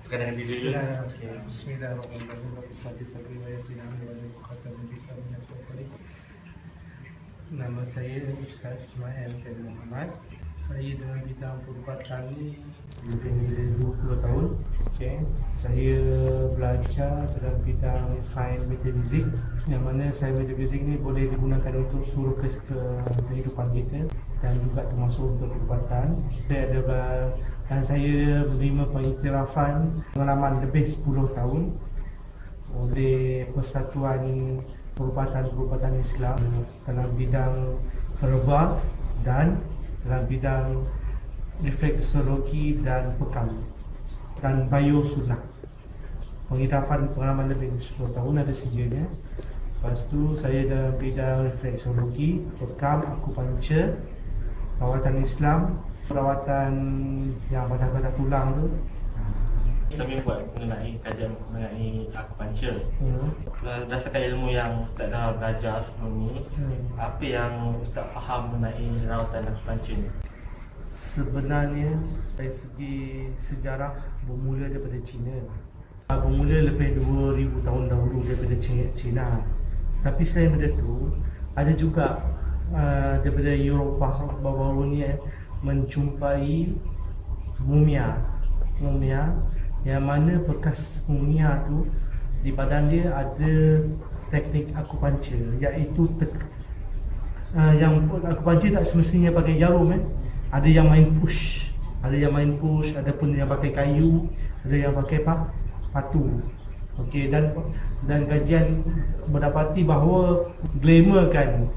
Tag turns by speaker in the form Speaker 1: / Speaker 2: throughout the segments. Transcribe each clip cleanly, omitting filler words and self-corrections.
Speaker 1: Perkenalkan diri dulu.
Speaker 2: Bismillahirrahmanirrahim. Nama saya Ustaz Ismail Khairi Muhammad. Saya dalam bidang perubatan ni lebih dari 20 tahun. Saya belajar dalam bidang sains metafizik, yang mana sains metafizik ni boleh digunakan untuk seluruh kehidupan kita dan juga termasuk untuk perubatan. Dan saya menerima pengiktirafan pengalaman lebih 10 tahun oleh Persatuan Perubatan Islam dalam bidang herba dan dalam bidang refleksologi dan pekam dan biosunnah. Pengiktirafan pengalaman lebih 10 tahun ada sijilnya. Lepas tu saya dalam bidang refleksologi, pekam, akupunctur, rawatan Islam, perawatan yang pada tulang tu.
Speaker 1: Kami buat mengenai kajian mengenai akupunctur. Berdasarkan ilmu yang Ustaz dah belajar sebelum ni, apa yang Ustaz faham mengenai rawatan akupunctur ni?
Speaker 2: Sebenarnya dari segi sejarah bermula daripada China. Bermula lebih 2000 tahun dahulu daripada China. Tapi selain daripada itu, ada juga daripada Eropah baru-baru ni menjumpai mumia yang mana bekas mumia tu di badan dia ada teknik akupunctur, iaitu yang akupunctur tak semestinya pakai jarum. Ada yang main push, ada pun yang pakai kayu, ada yang pakai patu. Okey, dan kajian mendapati bahawa glamour kan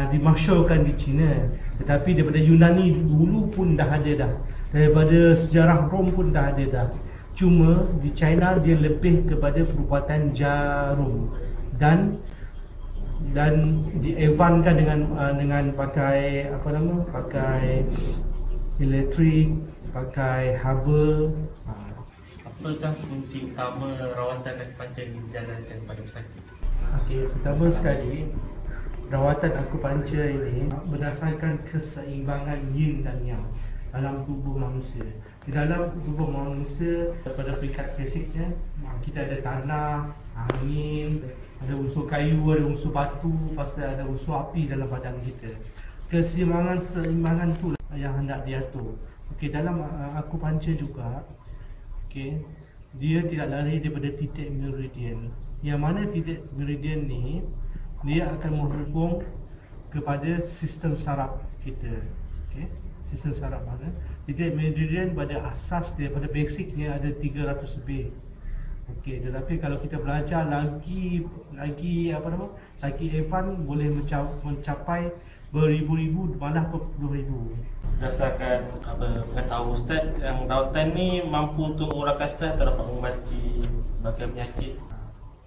Speaker 2: dimasyhurkan di China, tetapi daripada Yunani dulu pun dah ada dah. Daripada sejarah Rom pun dah ada dah. Cuma di China dia lebih kepada perubatan jarum dan dievankan dengan pakai pakai elektrik, pakai herbal.
Speaker 1: Apakah fungsi utama rawatan akupunctur yang dijalankan pada pesakit?
Speaker 2: Okey, pertama sekali, rawatan akupunctur ini berdasarkan keseimbangan yin dan yang dalam tubuh manusia. Di dalam tubuh manusia, pada peringkat basiknya, kita ada tanah, angin, ada unsur kayu, ada unsur batu, lepas tu ada unsur api dalam badan kita. Keseimbangan tu yang hendak diatur. Okey, dalam akupunctur juga, okey, dia tidak lari daripada titik meridian. Yang mana titik meridian ni dia akan menghubung kepada sistem saraf kita. Okey, sistem saraf mana? Titik meridian pada asas dia, pada basicnya ada 300 lebih. Okey, tetapi kalau kita belajar lagi advance, boleh mencapai beribu-ribu, malah berpuluh ribu.
Speaker 1: Berdasarkan pengetahuan Ustaz, yang rawatan ni mampu untuk mengurangkan stres atau dapat mengubati berbagai penyakit?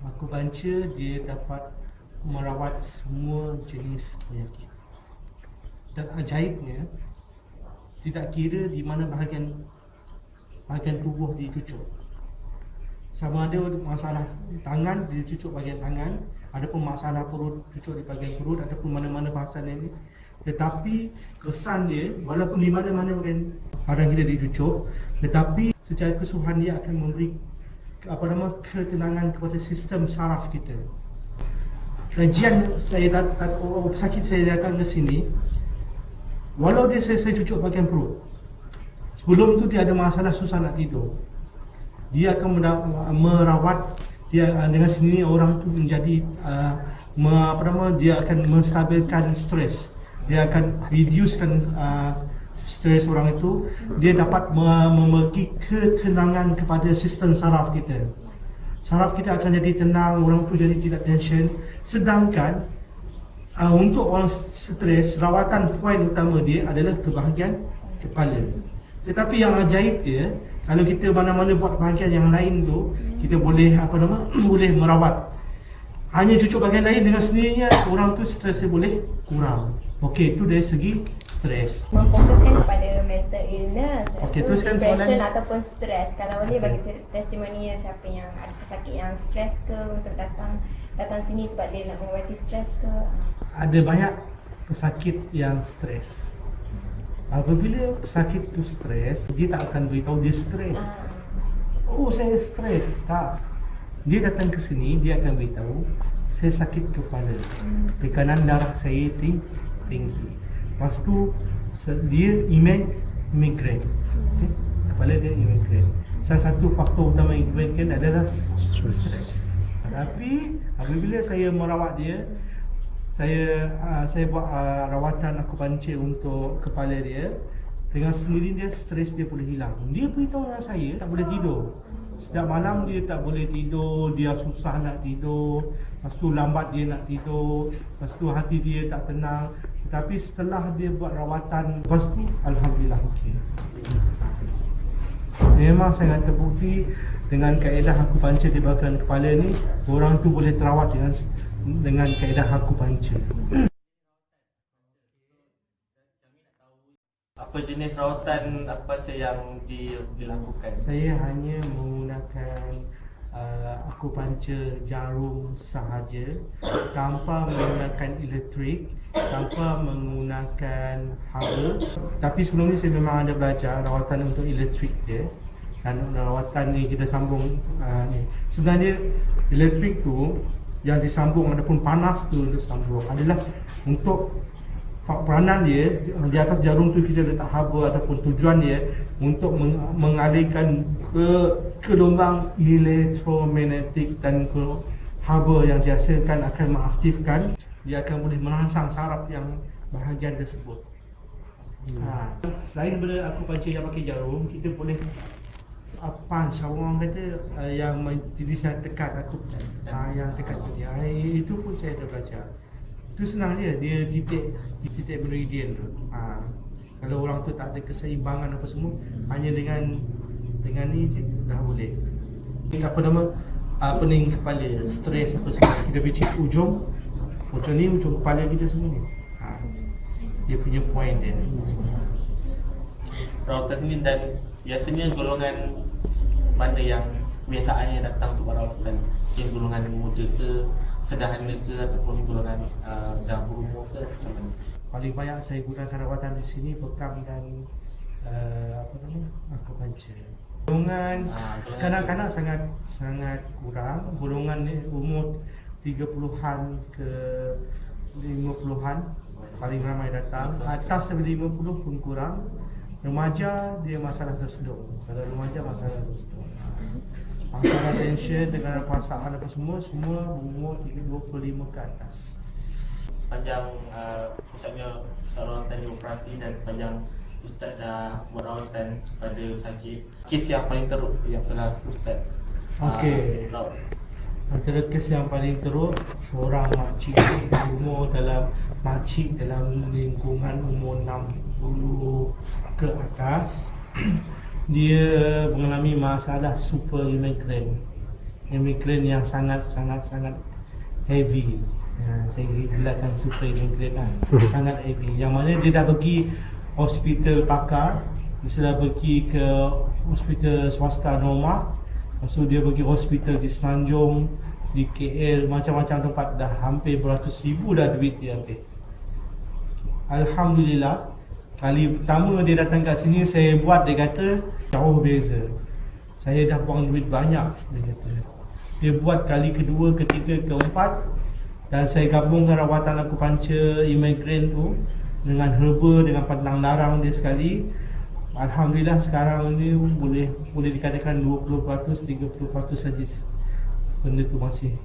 Speaker 2: Akupunctur dia dapat merawat semua jenis penyakit. Dan ajaibnya, tidak kira di mana bahagian tubuh dicucuk. Sama ada masalah tangan, dia cucuk bahagian tangan, adapun masalah perut, cucuk di bahagian perut, ataupun mana-mana bahasan ini. Tetapi kesan dia, walaupun di mana-mana badan kita dicucuk, tetapi secara keseluruhan dia akan memberi ketenangan kepada sistem saraf kita. Kajian pesakit saya datang ke sini, walau dia saya cucuk bahagian perut, sebelum tu dia ada masalah susah nak tidur, dia akan merawat dia dengan sini orang tu menjadi dia akan menstabilkan stres, dia akan reducekan stres orang itu, dia dapat memberi ketenangan kepada sistem saraf kita. Saraf kita akan jadi tenang, orang tu jadi tidak tension. Sedangkan untuk orang stres, rawatan poin utama dia adalah ke bahagian kepala. Tetapi yang ajaib dia, kalau kita mana-mana buat bahagian yang lain tu, kita boleh boleh merawat. Hanya cucuk bahagian lain, dengan sendirinya orang tu stres dia boleh kurang. Okey, itu dari segi stres.
Speaker 3: Memfokuskan kepada mental illness,
Speaker 2: Okey, teruskan
Speaker 3: depression
Speaker 2: soalan.
Speaker 3: ataupun stres. Kalau boleh bagi testimoni siapa yang ada pesakit yang stres ke untuk datang sini sebab dia nak mengobati stres ke?
Speaker 2: Ada banyak pesakit yang stres. Apabila pesakit itu stres, dia tak akan beritahu dia stres. oh saya stres. Tak. Dia datang ke sini, dia akan beritahu saya sakit kepala, tekanan darah saya tinggi. Lepas tu dia migrain. Okay? Kepala dia migrain. Salah satu faktor utama migrain adalah stres. Tapi apabila saya merawat dia, saya buat rawatan akupuncture untuk kepala dia, dengan sendiri dia stres dia boleh hilang. Dia beritahu dengan saya tak boleh tidur. Setiap malam dia tak boleh tidur, dia susah nak tidur, lepas tu lambat dia nak tidur, lepas tu hati dia tak tenang. Tetapi setelah dia buat rawatan, lepas tu alhamdulillah okey. Memang sangat terbukti dengan kaedah akupuncture di bahagian kepala ni, orang tu boleh terawat dengan kaedah akupuncture.
Speaker 1: Apa jenis rawatan akupuncture yang dilakukan?
Speaker 2: Saya hanya menggunakan akupuncture jarum sahaja, tanpa menggunakan elektrik, tanpa menggunakan haba. Tapi sebelum ni saya memang ada belajar rawatan untuk elektrik dia. Dan rawatan ni kita sambung ni. Sebenarnya elektrik tu yang disambung ataupun panas tu disambung adalah untuk peranan dia di atas jarum tu kita letak haba, ataupun tujuan dia untuk mengalihkan ke gelombang elektromagnetik, dan haba yang dihasilkan akan mengaktifkan, dia akan boleh merangsang saraf yang bahagian tersebut. Selain daripada akupuncture yang pakai jarum, kita boleh punch, orang kata yang jenis yang tekat aku, yang tekat tu dia. Itu pun saya dah belajar. Itu senang dia titik meridian tu. Kalau orang tu tak ada keseimbangan apa semua, hanya dengan ni je dah boleh. Apa nama pening kepala, stres apa semua, kita bincang ujung ni, ujung kepala kita semua ni. Dia punya point dia.
Speaker 1: Rawatan sini, dan biasanya golongan mana yang kebiasaannya datang untuk rawatan? Mungkin golongan muda ke, sederhana ke, ataupun golongan dah berumur ke, macam mana?
Speaker 2: Paling banyak saya gunakan rawatan di sini bekam dan akupuncture. Golongan kanak-kanak sangat kurang. Golongan ni umur 30-an ke 50-an paling ramai datang. Atas daripada 50 pun kurang. Remaja dia masalah tersedut. Kalau remaja masalah tersedut, masalah tension dengan perasaan apa semua umur 25 ke atas.
Speaker 1: Sepanjang pusatnya rawatan dioperasi, dan sepanjang Ustaz dah buat rawatan pada sakit, kes yang paling teruk yang pernah Ustaz rawat?
Speaker 2: Antara kes yang paling teruk, seorang makcik umur dalam lingkungan umur 60 ke atas. Dia mengalami masalah super migraine yang sangat heavy. Saya gelarkan super migraine sangat heavy, yang mana dia dah pergi hospital pakar, dia sudah pergi ke hospital swasta normal, lepas tu dia pergi hospital di Semenanjung, di KL, macam-macam tempat, dah hampir beratus ribu dah duit dia habis. Alhamdulillah, kali pertama dia datang kat sini saya buat, dia kata jauh beza. Saya dah buang duit banyak, dia kata. Dia buat kali kedua, ketiga, keempat, dan saya gabungkan rawatan akupuncture migraine tu dengan herba, dengan padang larang dia sekali. Alhamdulillah sekarang ni boleh dikatakan 20%, 30% saja benda tu masih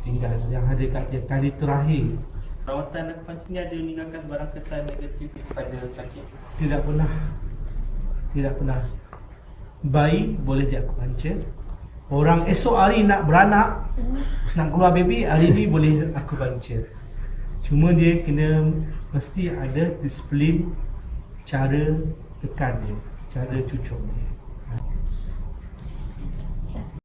Speaker 2: tinggal yang ada kat dia. Kali terakhir
Speaker 1: Rawatan akupuncture ni ada meninggalkan sebarang kesan negatif kepada sakit?
Speaker 2: Tidak pernah. Bayi boleh diakupuncture. Orang esok hari nak beranak, nak keluar baby, hari ni boleh akupuncture. Cuma dia mesti ada disiplin cara tekan dia, cara cucuk dia.